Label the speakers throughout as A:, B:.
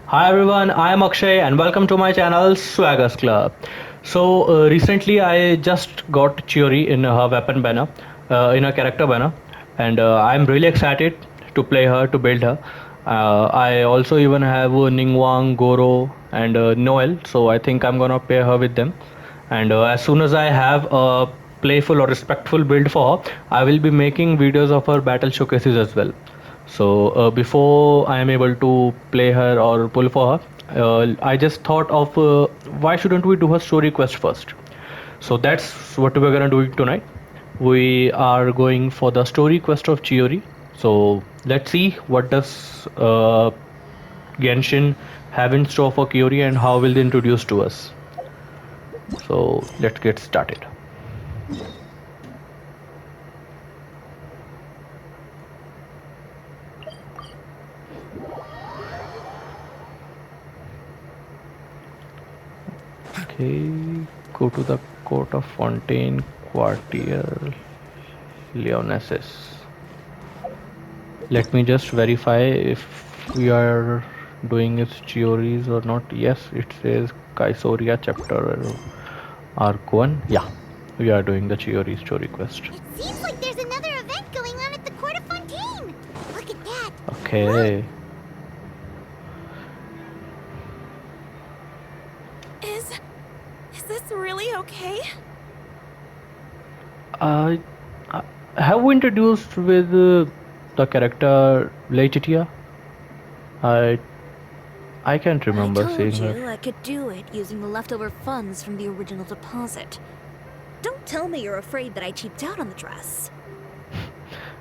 A: Hi everyone, I am Akshay and welcome to my channel Swaggers Club. Recently I just got Chiori in her weapon banner, in her character banner, and I'm really excited to play her, to build her. I also even have Ningguang, Goro, and Noel, so I think I'm gonna pair her with them. And as soon as I have a playful or respectful build for her, I will be making videos of her battle showcases as well. Before I am able to play her or pull for her, I just thought of why shouldn't we do her story quest first? So that's what we're gonna do tonight. We are going for the story quest of Chiori. So let's see what does Genshin have in store for Chiori and how will they introduce to us. So let's get started. Okay, go to the court of Fontaine Quartier Leonesses. Let me just verify if we are doing its Chioris or not. Yes, it says Cisoria chapter arc 1. Yeah, we are doing the Chiori Story Quest.
B: It seems like there's another event going on at the Court of Fontaine. Look at that.
A: Okay.
C: Is this really okay?
A: Uh, have we introduced with the character Laetitia? I can't remember seeing
C: I told
A: her.
C: you I could do it using the leftover funds from the original deposit. Don't tell me you're afraid that I cheaped out on the dress.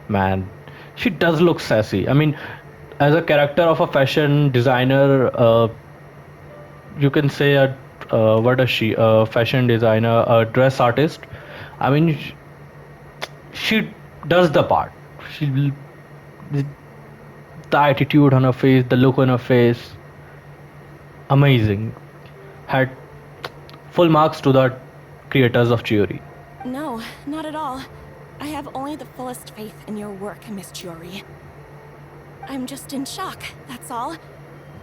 A: Man, she does look sassy. I mean, as a character of a fashion designer, you can say a what is she? A fashion designer, a dress artist. I mean, she does the part. She, the attitude on her face, the look on her face, amazing. Had full marks to the creators of Chiori.
C: No, not at all. I have only the fullest faith in your work, Miss Chiori. I'm just in shock, that's all.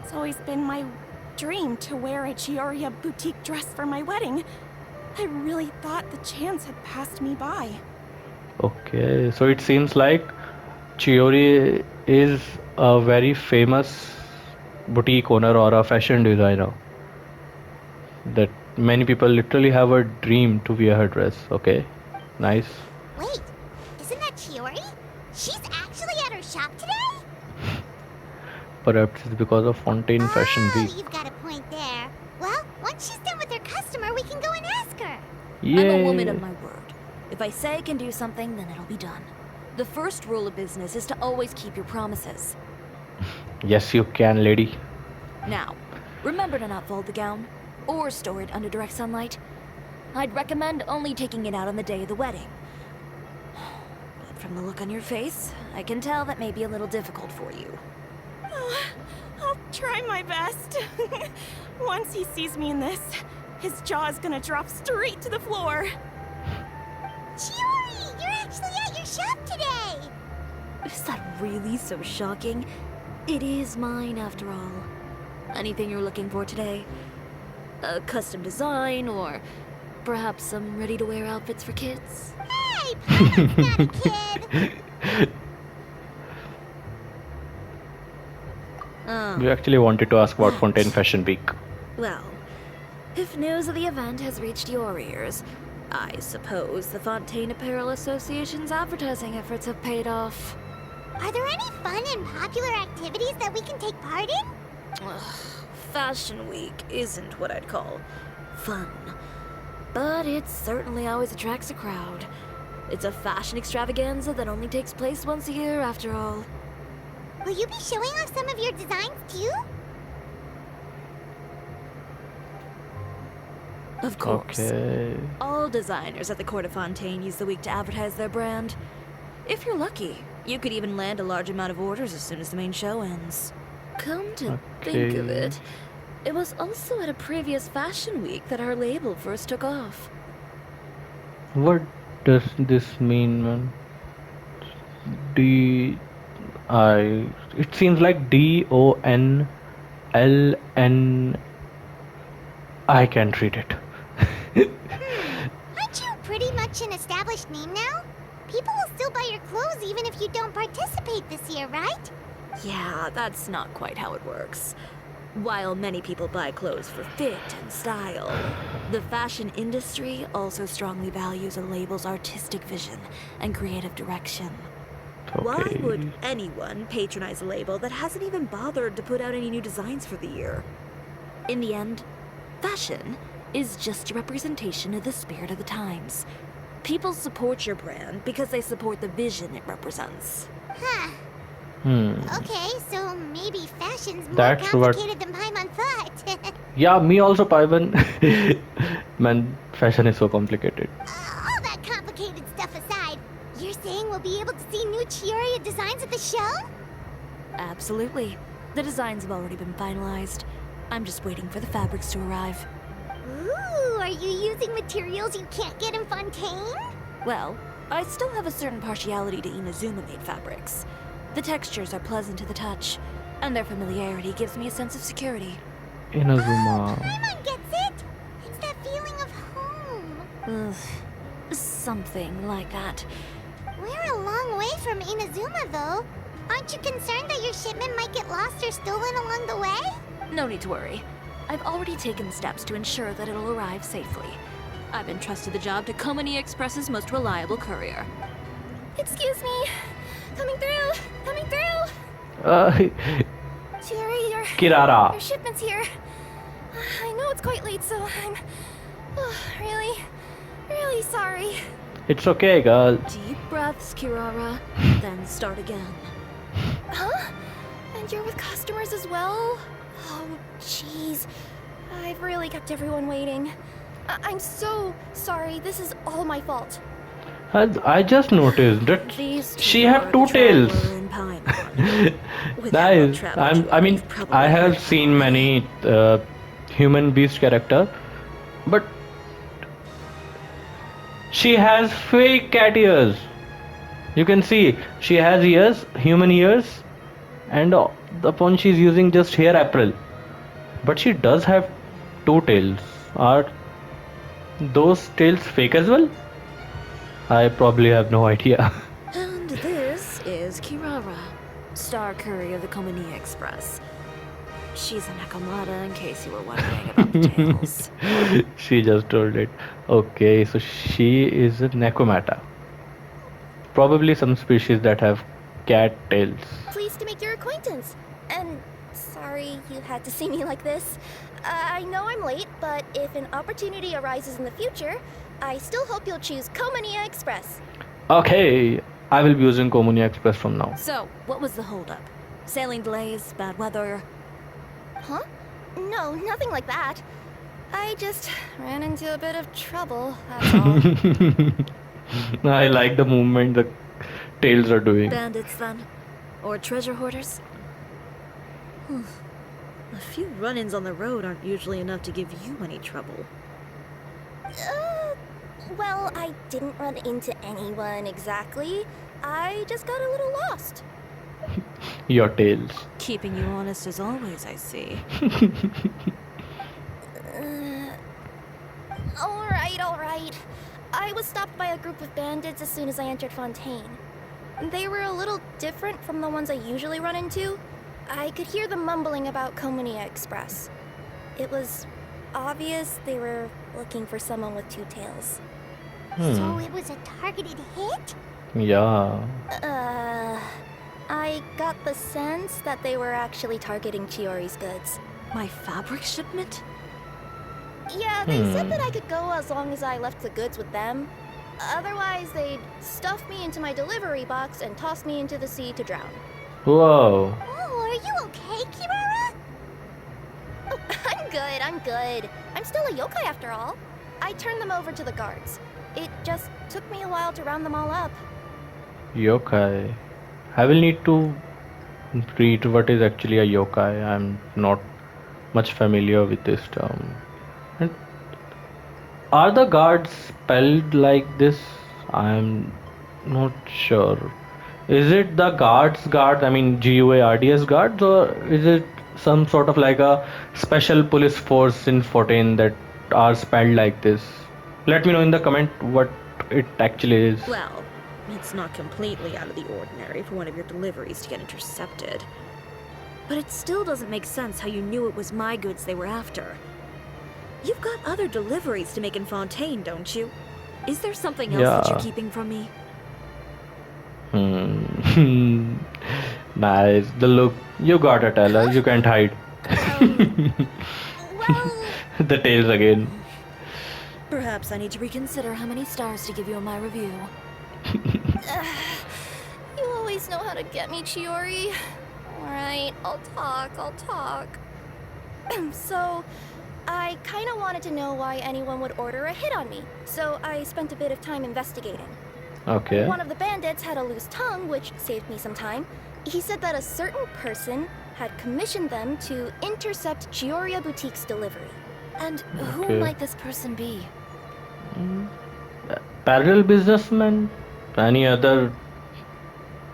C: It's always been my dream to wear a Chioria boutique dress for my wedding. I really thought the chance had passed me by.
A: Okay, so it seems like Chiori is a very famous boutique owner or a fashion designer that many people literally have a dream to wear her dress. Okay, nice.
B: Wait, isn't that Chiori? She's actually at her shop today?
A: Perhaps it's because of Fontaine Fashion Week.
B: Oh, you've got a point there. Well, once she's done with her customer, we can go and ask her.
A: Yay.
C: I'm a woman of my word. If I say I can do something, then it'll be done. The first rule of business is to always keep your promises.
A: Yes, you can, lady.
C: Now, remember to not fold the gown, or store it under direct sunlight. I'd recommend only taking it out on the day of the wedding. But from the look on your face, I can tell that may be a little difficult for you. I'll try my best. Once he sees me in this, his jaw is gonna drop straight to the floor.
B: Chiori, you're actually at your shop today.
C: Is that really so shocking? It is mine, after all. Anything you're looking for today? A custom design, or perhaps some ready-to-wear outfits for kids?
B: Hey, Papa's not a kid.
A: We actually wanted to ask about Fontaine Fashion Week.
C: Well, if news of the event has reached your ears, I suppose the Fontaine Apparel Association's advertising efforts have paid off.
B: Are there any fun and popular activities that we can take part in?
C: Ugh, Fashion Week isn't what I'd call fun. But it certainly always attracts a crowd. It's a fashion extravaganza that only takes place once a year, after all.
B: Will you be showing off some of your designs too?
C: Of course.
A: Okay.
C: All designers at the Court of Fontaine use the week to advertise their brand. If you're lucky, you could even land a large amount of orders as soon as the main show ends. Come to think of
A: Okay.
C: it was also at a previous Fashion Week that our label first took off.
A: What does this mean, man? D I. It seems like DON LN. I can't read it.
B: Aren't you pretty much an established name now? People will still buy your clothes even if you don't participate this year, right?
C: Yeah, that's not quite how it works. While many people buy clothes for fit and style, the fashion industry also strongly values a label's artistic vision and creative direction. Why
A: Okay.
C: would anyone patronize a label that hasn't even bothered to put out any new designs for the year? In the end, fashion is just a representation of the spirit of the times. People support your brand because they support the vision it represents.
B: Huh. Okay, so maybe fashion's more
A: That's what-
B: complicated than Paimon thought.
A: Yeah, me also, Paivan. Man, fashion is so complicated.
B: All that complicated stuff aside, you're saying we'll be able to see new Chiori designs at the show?
C: Absolutely. The designs have already been finalized. I'm just waiting for the fabrics to arrive.
B: Ooh, are you using materials you can't get in Fontaine?
C: Well, I still have a certain partiality to Inazuma-made fabrics. The textures are pleasant to the touch, and their familiarity gives me a sense of security.
A: Inazuma.
B: Paimon gets it! It's that feeling of home.
C: Ugh, something like that.
B: We're a long way from Inazuma, though. Aren't you concerned that your shipment might get lost or stolen along the way?
C: No need to worry. I've already taken steps to ensure that it'll arrive safely. I've entrusted the job to Komani Express's most reliable courier. Excuse me. Coming through! Coming through! Chiori, your
A: Kirara.
C: shipment's here. I know it's quite late, so I'm really sorry.
A: It's okay, girl.
C: Deep breaths, Kirara, then start again. Huh? And you're with customers as well? Oh, jeez. I've really kept everyone waiting. I'm so sorry. This is all my fault.
A: I just noticed that
C: These
A: she
C: two
A: have
C: are
A: two
C: the
A: tails.
C: traveler and Paimon. Without
A: Nice.
C: travel
A: I mean,
C: you've probably
A: I have
C: heard
A: seen
C: of
A: many human beast character, but she has fake cat ears. You can see she has ears, human ears, and upon she's using just hair apparel. But she does have two tails. Are those tails fake as well? I probably have no idea.
C: And this is Kirara, star courier of the Komani Express. She's a Nakamata in case you were wondering about the tails.
A: She just told it. Okay, so she is a Nekomata. Probably some species that have cat tails.
D: Pleased to make your acquaintance. And sorry you had to see me like this. I know I'm late, but if an opportunity arises in the future, I still hope you'll choose Komania Express.
A: Okay, I will be using Komunia Express from now.
C: So, what was the holdup? Sailing delays, bad weather?
D: Huh? No, nothing like that. I just ran into a bit of trouble, that's all.
A: I like the movement the tails are doing.
C: Bandits, then? Or treasure hoarders? A few run-ins on the road aren't usually enough to give you any trouble.
D: Well, I didn't run into anyone exactly. I just got a little lost.
A: Your tails.
C: Keeping you honest as always, I see.
D: Alright. I was stopped by a group of bandits as soon as I entered Fontaine. They were a little different from the ones I usually run into. I could hear them mumbling about Komania Express. It was obvious they were looking for someone with two tails.
B: So it was a targeted hit?
A: Yeah.
D: I got the sense that they were actually targeting Chiori's goods.
C: My fabric shipment?
D: Yeah, they said that I could go as long as I left the goods with them. Otherwise, they'd stuff me into my delivery box and toss me into the sea to drown.
A: Whoa.
B: Oh, are you okay, Kirara?
D: Oh, I'm good. I'm still a yokai after all. I turned them over to the guards. It just took me a while to round them all up.
A: Yokai. I will need to read what is actually a yokai. I'm not much familiar with this term. And are the guards spelled like this? I'm not sure. Is it the guards guard? I mean GUARDS guards, or is it some sort of like a special police force in 14 that are spelled like this. Let me know in the comment what it actually is.
C: Well, it's not completely out of the ordinary for one of your deliveries to get intercepted. But it still doesn't make sense how you knew it was my goods they were after. You've got other deliveries to make in Fontaine, don't you? Is there something else that you're
A: Yeah.
C: keeping from me?
A: Nice. The look. You gotta tell her. You can't hide.
D: Well,
A: The tails again.
C: Perhaps I need to reconsider how many stars to give you in my review.
D: you always know how to get me, Chiori. Alright, I'll talk. So, I kinda wanted to know why anyone would order a hit on me, so I spent a bit of time investigating.
A: Okay.
D: One of the bandits had a loose tongue, which saved me some time. He said that a certain person had commissioned them to intercept Chioria Boutique's delivery.
C: And who
A: Okay.
C: might this person be?
A: Parallel businessman? Any other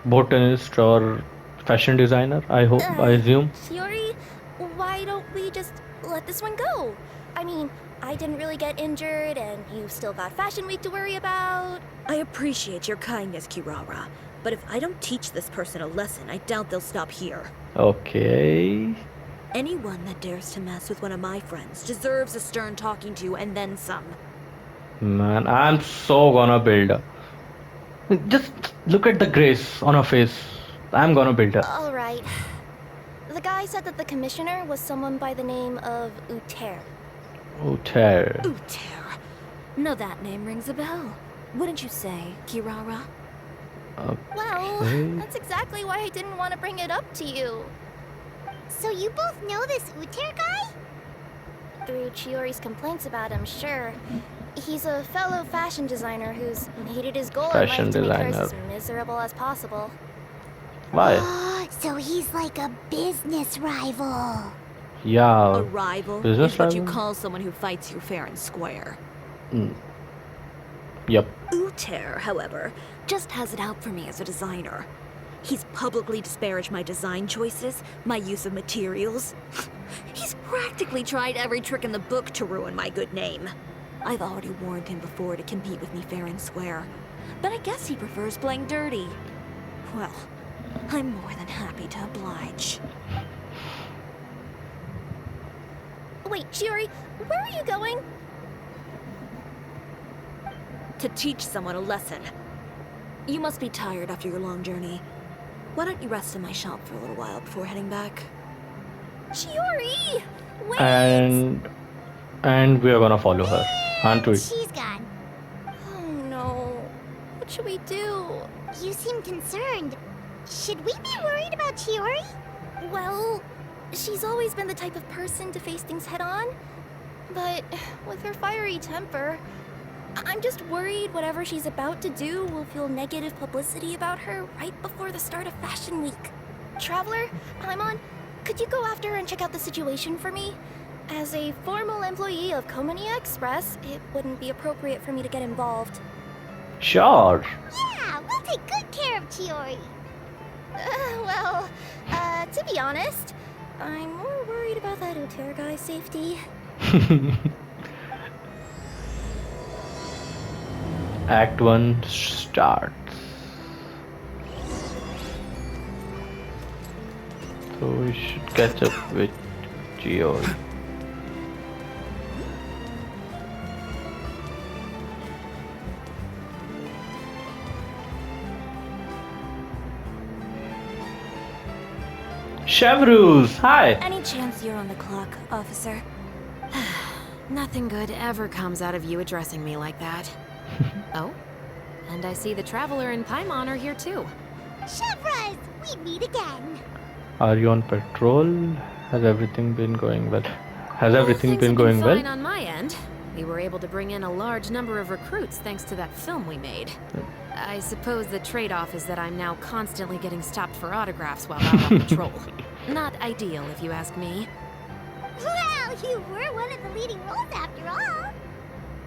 A: botanist or fashion designer? I hope. I assume.
D: Chiori, why don't we just let this one go? I mean, I didn't really get injured, and you've still got Fashion Week to worry about.
C: I appreciate your kindness, Kirara, but if I don't teach this person a lesson, I doubt they'll stop here.
A: Okay.
C: Anyone that dares to mess with one of my friends deserves a stern talking to and then some.
A: Man, I'm so gonna build her. Just look at the grace on her face. I'm gonna build her.
D: Alright. The guy said that the commissioner was someone by the name of Uther.
A: Uther.
C: Uther. Now that name rings a bell. Wouldn't you say, Kirara?
D: Well,
A: Okay.
D: that's exactly why I didn't want to bring it up to you.
B: So you both know this Uther guy?
D: Through Chiori's complaints about him, sure. He's a fellow fashion designer who's made it his goal
A: Fashion
D: in life to make hers as
A: designer.
D: miserable as possible.
A: Why?
B: So he's like a business rival.
A: Yeah.
C: A rival
A: business
C: is what you
A: rival?
C: call someone who fights you fair and square.
A: Yep.
C: Uther, however, just has it out for me as a designer. He's publicly disparaged my design choices, my use of materials. He's practically tried every trick in the book to ruin my good name. I've already warned him before to compete with me fair and square, but I guess he prefers playing dirty. Well, I'm more than happy to oblige.
D: Wait, Chiori, where are you going?
C: To teach someone a lesson. You must be tired after your long journey. Why don't you rest in my shop for a little while before heading back?
D: Chiori! Wait!
A: And we are gonna follow her, aren't we?
B: She's gone.
D: Oh no. What should we do?
B: You seem concerned. Should we be worried about Chiori?
D: Well, she's always been the type of person to face things head on. But with her fiery temper, I'm just worried whatever she's about to do will feel negative publicity about her right before the start of Fashion Week. Traveler, Paimon, could you go after her and check out the situation for me? As a formal employee of Komonia Express, it wouldn't be appropriate for me to get involved.
A: Sure.
B: Yeah, we'll take good care of Chiori.
D: To be honest, I'm more worried about that Uther guy's safety.
A: Act 1 starts. So we should catch up with Chiori. Chevreuse, hi.
C: Any chance you're on the clock, officer?
E: Nothing good ever comes out of you addressing me like that. Oh, and I see the Traveler and Paimon are here too.
B: Chevreuse, we meet again.
A: Are you on patrol? Has everything been going well? Has everything
E: Things
A: been
E: have
A: going
E: fine
A: well?
E: on my end. We were able to bring in a large number of recruits thanks to that film we made. I suppose the trade-off is that I'm now constantly getting stopped for autographs while out on patrol. Not ideal, if you ask me.
B: Well, you were one of the leading roles after all.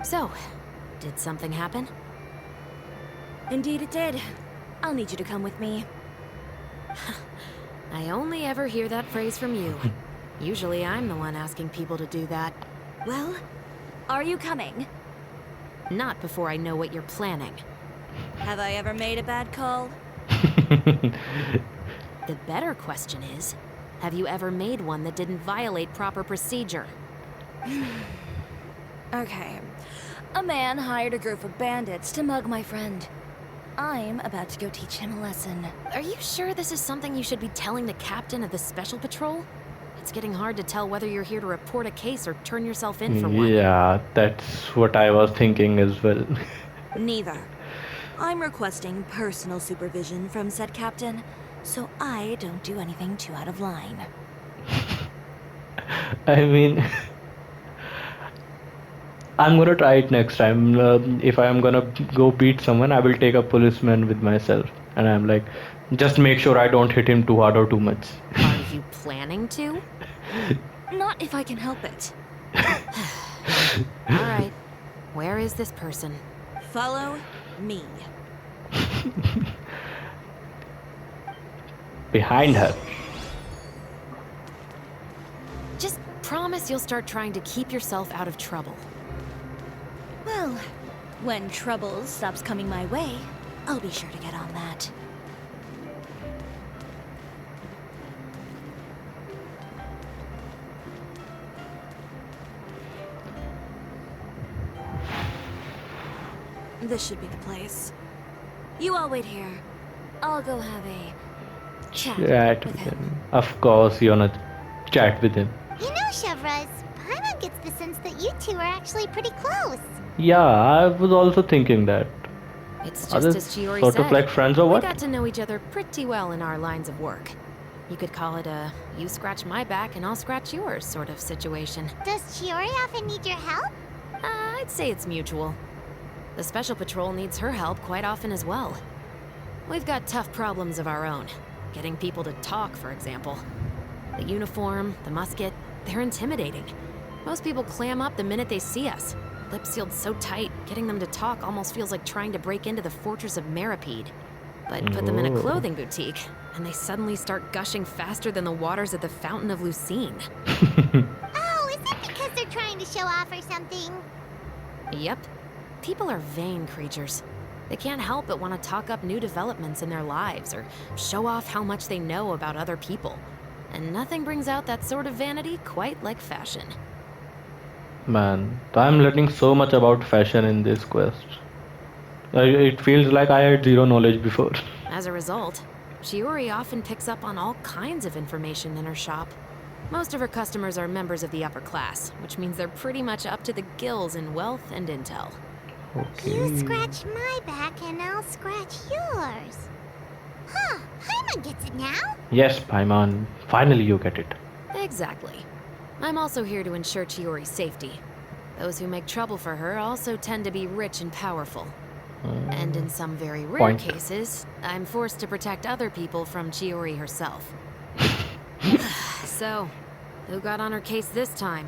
E: So, did something happen?
C: Indeed it did. I'll need you to come with me.
E: I only ever hear that phrase from you. Usually I'm the one asking people to do that.
C: Well, are you coming?
E: Not before I know what you're planning.
C: Have I ever made a bad call?
E: The better question is, have you ever made one that didn't violate proper procedure?
C: Okay. A man hired a group of bandits to mug my friend. I'm about to go teach him a lesson.
E: Are you sure this is something you should be telling the captain of the special patrol? It's getting hard to tell whether you're here to report a case or turn yourself in for one.
A: Yeah, that's what I was thinking as well.
C: Neither. I'm requesting personal supervision from said captain, so I don't do anything too out of line.
A: I mean, I'm gonna try it next time. If I'm gonna go beat someone, I will take a policeman with myself, and I'm like, just make sure I don't hit him too hard or too much.
E: Are you planning to?
C: Not if I can help it.
E: Alright. Where is this person?
C: Follow me.
A: Behind her.
E: Just promise you'll start trying to keep yourself out of trouble.
C: Well, when trouble stops coming my way, I'll be sure to get on that. This should be the place. You all wait here. I'll go have a chat
A: Chat with him. Of course, you're gonna chat with him.
B: You know, Chevreuse, Paimon gets the sense that you two are actually pretty close.
A: Yeah, I was also thinking that.
E: It's
A: Are
E: just
A: they
E: as Chiori
A: sort
E: said.
A: of like friends or
E: We
A: what?
E: got to know each other pretty well in our lines of work. You could call it a you scratch my back and I'll scratch yours sort of situation.
B: Does Chiori often need your help?
E: I'd say it's mutual. The Special Patrol needs her help quite often as well. We've got tough problems of our own. Getting people to talk, for example. The uniform, the musket, they're intimidating. Most people clam up the minute they see us. Lips sealed so tight, getting them to talk almost feels like trying to break into the fortress of Meripede. But put them in a
A: Oh.
E: clothing boutique, and they suddenly start gushing faster than the waters at the Fountain of Lucine.
B: Oh, is it because they're trying to show off or something?
E: Yep. People are vain creatures. They can't help but want to talk up new developments in their lives or show off how much they know about other people. And nothing brings out that sort of vanity quite like fashion.
A: Man, I'm learning so much about fashion in this quest. It feels like I had zero knowledge before.
E: As a result, Chiori often picks up on all kinds of information in her shop. Most of her customers are members of the upper class, which means they're pretty much up to the gills in wealth and intel.
B: You scratch my back and I'll scratch yours. Huh, Paimon gets it now?
A: Yes, Paimon, finally you get it.
E: Exactly. I'm also here to ensure Chiori's safety. Those who make trouble for her also tend to be rich and powerful. And in some very rare
A: Point.
E: cases, I'm forced to protect other people from Chiori herself. So, who got on her case this time?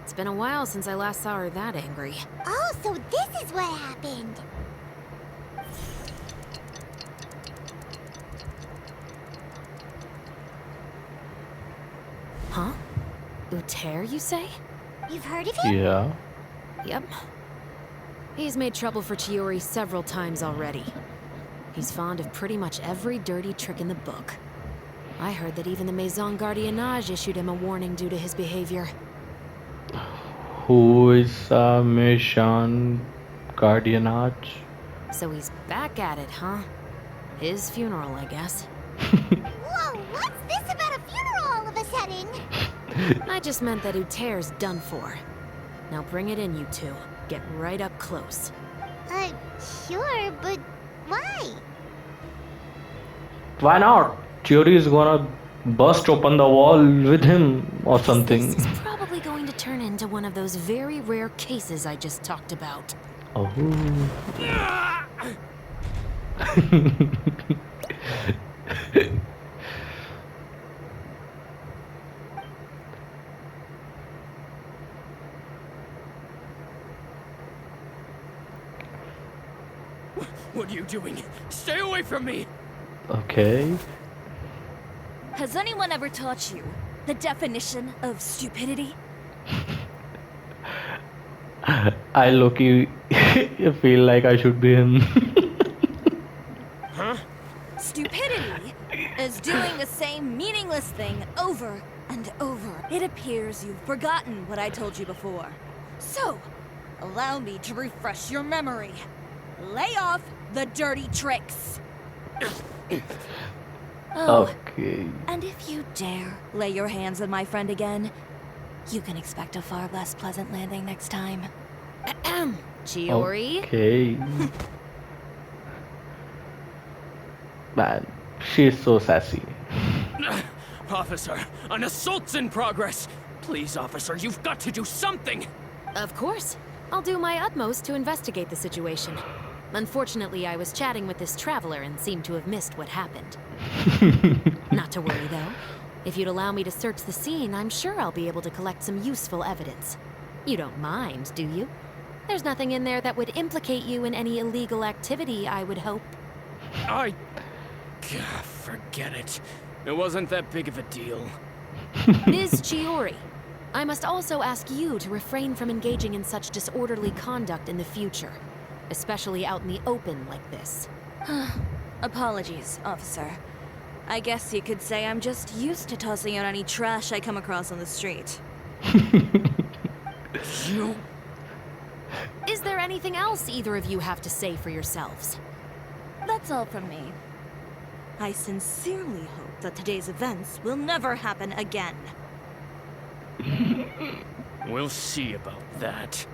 E: It's been a while since I last saw her that angry.
B: Oh, so this is what happened.
E: Huh? Uther, you say?
B: You've heard of him?
A: Yeah.
E: Yep. He's made trouble for Chiori several times already. He's fond of pretty much every dirty trick in the book. I heard that even the Maison Gardiennage issued him a warning due to his behavior.
A: Who is Maison Gardiennage?
E: So he's back at it, huh? His funeral, I guess.
B: Whoa, what's this about a funeral all of a sudden?
E: I just meant that Uther's done for. Now bring it in, you two. Get right up close.
B: Sure, but why?
A: Why not? Chiori is gonna burst open the wall with him or something.
E: This is probably going to turn into one of those very rare cases I just talked about.
A: Oh.
F: What are you doing? Stay away from me!
A: Okay.
C: Has anyone ever taught you The definition of stupidity?
A: I low-key feel like I should be him.
F: Huh?
C: Stupidity is doing the same meaningless thing over and over. It appears you've forgotten what I told you before. So, allow me to refresh your memory. Lay off the dirty tricks. Oh,
A: Okay.
C: and if you dare lay your hands on my friend again, you can expect a far less pleasant landing next time.
E: Chiori?
A: Okay. Man, she's so sassy.
F: Officer, an assault's in progress. Please, officer, you've got to do something.
E: Of course. I'll do my utmost to investigate the situation. Unfortunately, I was chatting with this traveler and seemed to have missed what happened. Not to worry, though. If you'd allow me to search the scene, I'm sure I'll be able to collect some useful evidence. You don't mind, do you? There's nothing in there that would implicate you in any illegal activity, I would hope.
F: Forget it. It wasn't that big of a deal.
E: Ms. Chiori, I must also ask you to refrain from engaging in such disorderly conduct in the future, especially out in the open like this.
C: Apologies, officer. I guess you could say I'm just used to tossing out any trash I come across on the street.
F: You...
E: Is there anything else either of you have to say for yourselves?
C: That's all from me. I sincerely hope that today's events will never happen again.
F: We'll see about that.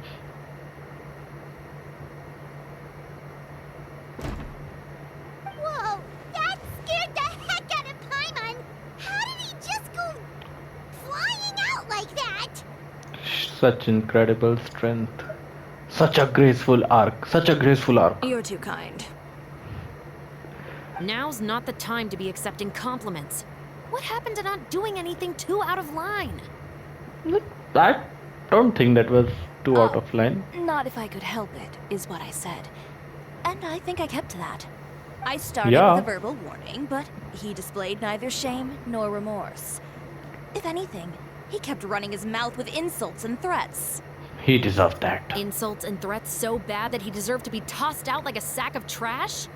B: Whoa, that scared the heck out of Paimon! How did he just go flying out like that?
A: Such incredible strength. Such a graceful arc. Such a graceful arc.
C: You're too kind.
E: Now's not the time to be accepting compliments. What happened to not doing anything too out of line?
A: I don't think that was too out of line.
C: Not if I could help it, is what I said. And I think I kept to that. I started
A: Yeah.
C: with a verbal warning, but he displayed neither shame nor remorse. If anything, he kept running his mouth with insults and threats.
A: He deserved that.
E: Insults and threats so bad that he deserved to be tossed out like a sack of trash?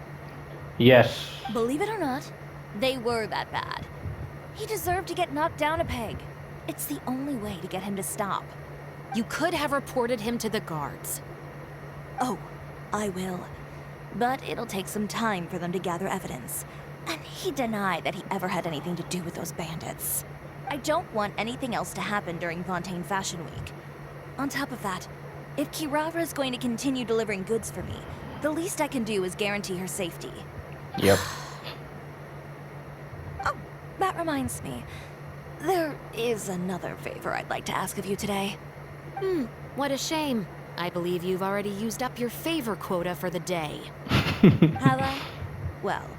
A: Yes.
C: Believe it or not, they were that bad. He deserved to get knocked down a peg. It's the only way to get him to stop.
E: You could have reported him to the guards.
C: Oh, I will. But it'll take some time for them to gather evidence. And he denied that he ever had anything to do with those bandits. I don't want anything else to happen during Fontaine Fashion Week. On top of that, if Kirara is going to continue delivering goods for me, the least I can do is guarantee her safety.
A: Yep.
C: Oh, that reminds me. There is another favor I'd like to ask of you today.
E: What a shame. I believe you've already used up your favor quota for the day.
C: Have I? Well,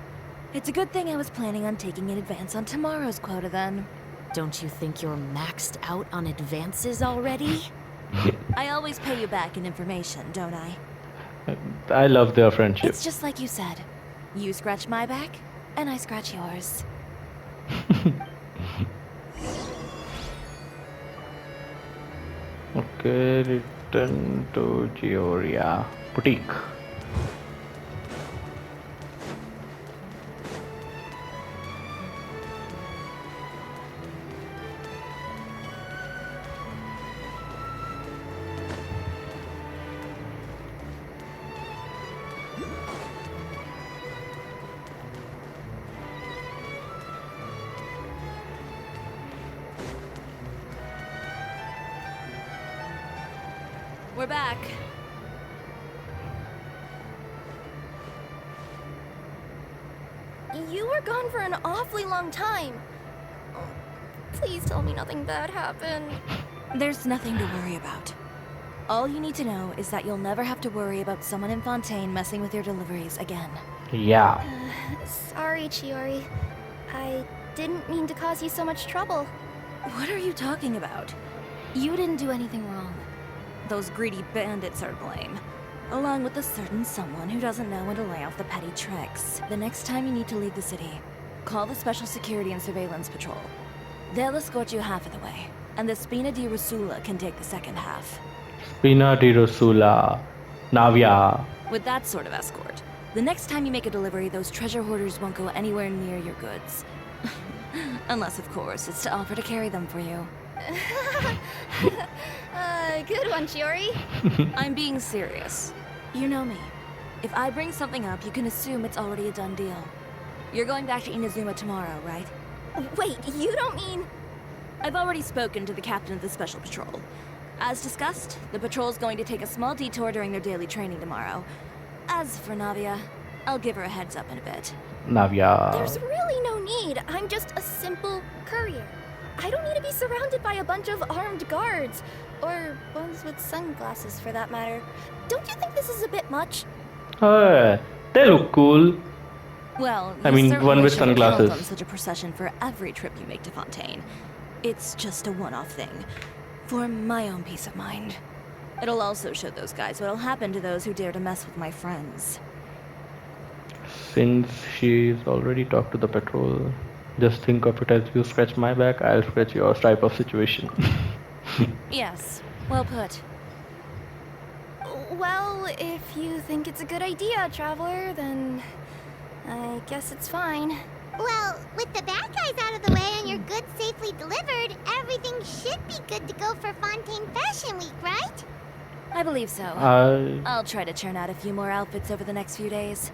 C: it's a good thing I was planning on taking an advance on tomorrow's quota then.
E: Don't you think you're maxed out on advances already?
C: I always pay you back in information, don't I?
A: I love their friendship.
C: It's just like you said. You scratch my back, and I scratch yours.
A: Okay, return to Chioria Boutique.
C: We're back.
D: You were gone for an awfully long time. Oh, please tell me nothing bad happened.
C: There's nothing to worry about. All you need to know is that you'll never have to worry about someone in Fontaine messing with your deliveries again.
A: Yeah.
D: Sorry, Chiori. I didn't mean to cause you so much trouble.
C: What are you talking about? You didn't do anything wrong. Those greedy bandits are to blame. Along with a certain someone who doesn't know when to lay off the petty tricks. The next time you need to leave the city, call the Special Security and Surveillance Patrol. They'll escort you half of the way, and the Spina di Rusula can take the second half.
A: Spina di Rosula. Navia.
C: With that sort of escort, the next time you make a delivery, those treasure hoarders won't go anywhere near your goods. Unless, of course, it's to offer to carry them for you.
D: Good one, Chiori.
C: I'm being serious. You know me. If I bring something up, you can assume it's already a done deal. You're going back to Inazuma tomorrow, right?
D: Wait, you don't mean...
C: I've already spoken to the captain of the Special Patrol. As discussed, the patrol's going to take a small detour during their daily training tomorrow. As for Navia, I'll give her a heads up in a bit.
A: Navia.
D: There's really no need. I'm just a simple courier. I don't need to be surrounded by a bunch of armed guards. Or ones with sunglasses, for that matter. Don't you think this is a bit much?
A: They look cool.
C: Well,
A: I
C: you
A: mean,
C: certainly
A: one with
C: shouldn't count
A: sunglasses.
C: on such a procession for every trip you make to Fontaine. It's just a one-off thing. For my own peace of mind. It'll also show those guys what'll happen to those who dare to mess with my friends.
A: Since she's already talked to the patrol, just think of it as you scratch my back, I'll scratch yours type of situation.
C: Yes, well put.
D: Well, if you think it's a good idea, Traveler, then... I guess it's fine.
B: Well, with the bad guys out of the way and your goods safely delivered, everything should be good to go for Fontaine Fashion Week, right?
C: I believe so. I'll try to churn out a few more outfits over the next few days.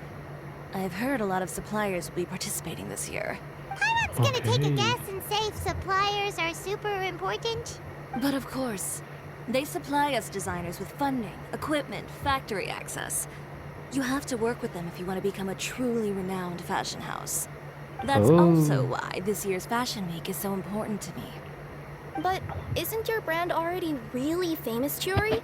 C: I've heard a lot of suppliers will be participating this year.
B: Paimon's gonna take a
A: Okay.
B: guess and say suppliers are super important.
C: But of course, they supply us designers with funding, equipment, factory access. You have to work with them if you want to become a truly renowned fashion house. That's
A: Oh.
C: also why this year's Fashion Week is so important to me.
D: But isn't your brand already really famous, Chiori?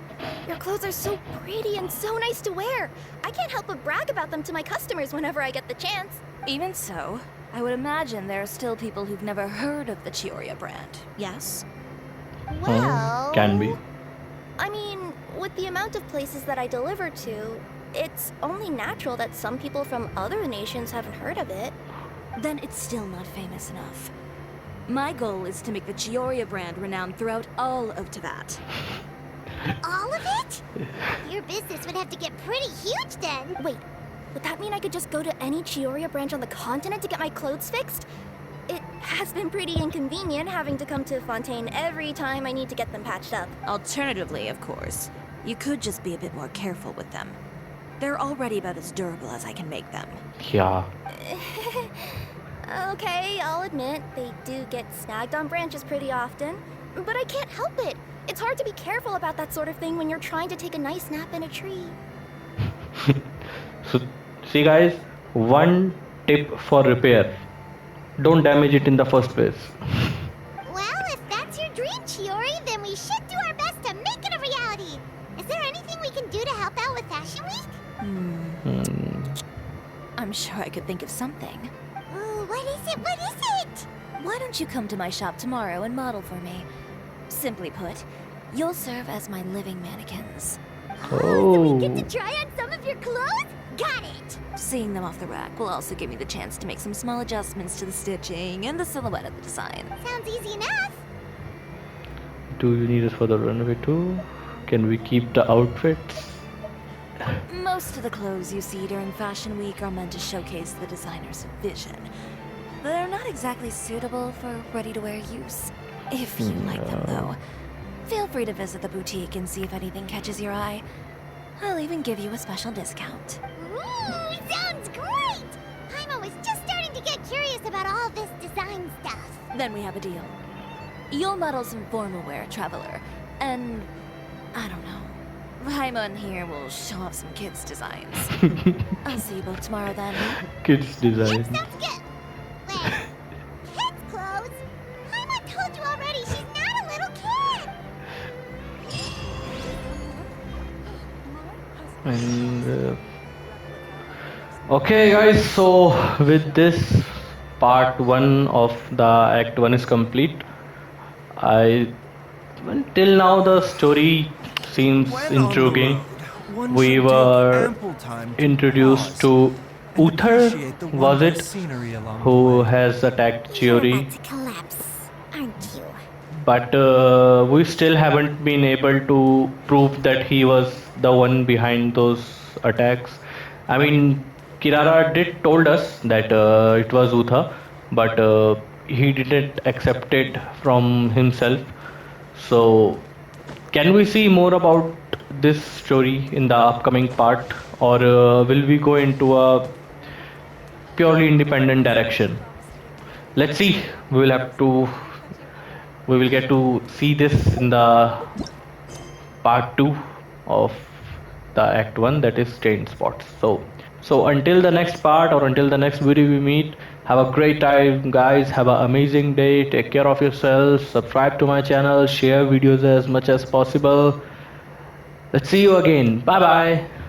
D: Your clothes are so pretty and so nice to wear. I can't help but brag about them to my customers whenever I get the chance.
C: Even so, I would imagine there are still people who've never heard of the Chioria brand, yes?
B: Well...
A: Can be.
D: I mean, with the amount of places that I deliver to, it's only natural that some people from other nations haven't heard of it.
C: Then it's still not famous enough. My goal is to make the Chioria brand renowned throughout all of Teyvat.
B: All of it? Your business would have to get pretty huge then.
D: Wait, would that mean I could just go to any Chioria branch on the continent to get my clothes fixed? It has been pretty inconvenient having to come to Fontaine every time I need to get them patched up.
C: Alternatively, of course, you could just be a bit more careful with them. They're already about as durable as I can make them.
A: Yeah.
D: Okay, I'll admit, they do get snagged on branches pretty often, but I can't help it. It's hard to be careful about that sort of thing when you're trying to take a nice nap in a tree.
A: So, see guys, one tip for repair. Don't damage it in the first place.
B: Well, if that's your dream, Chiori, then we should do our best to make it a reality. Is there anything we can do to help out with Fashion Week?
C: I'm sure I could think of something.
B: Ooh, what is it? What is it?
C: Why don't you come to my shop tomorrow and model for me? Simply put, you'll serve as my living mannequins.
B: So we get to try on some of your clothes? Got it!
C: Seeing them off the rack will also give me the chance to make some small adjustments to the stitching and the silhouette of the design.
B: Sounds easy enough.
A: Do you need us for the runway too? Can we keep the outfits?
C: Most of the clothes you see during Fashion Week are meant to showcase the designer's vision. They're not exactly suitable for ready-to-wear use. If you like them, though, feel free to visit the boutique and see if anything catches your eye. I'll even give you a special discount.
B: Ooh, sounds great! Paimon was just starting to get curious about all this design stuff.
C: Then we have a deal. You'll model some formal wear, Traveler, and I don't know. Paimon here will show off some kids' designs. I'll see you both tomorrow then.
A: Kids design.
B: Sounds good. Wait, kids' clothes? Paimon told you already she's not a little kid.
A: And okay guys, so with this part 1 of the act 1 is complete. Till now the story seems intriguing. We were introduced to Uther, was it, who has attacked Chiori.
B: To collapse, aren't
A: but we still haven't been able to prove that he was the one behind those attacks. I mean, Kirara did told us that it was Uther, but he didn't accept it from himself. So, can we see more about this story in the upcoming part, or will we go into a purely independent direction? Let's see. We will have to. We will get to see this in the part 2 of the act 1, that is stained spots. So until the next part or until the next video we meet, have a great time guys, have an amazing day, take care of yourselves, subscribe to my channel, share videos as much as possible. Let's see you again. Bye bye.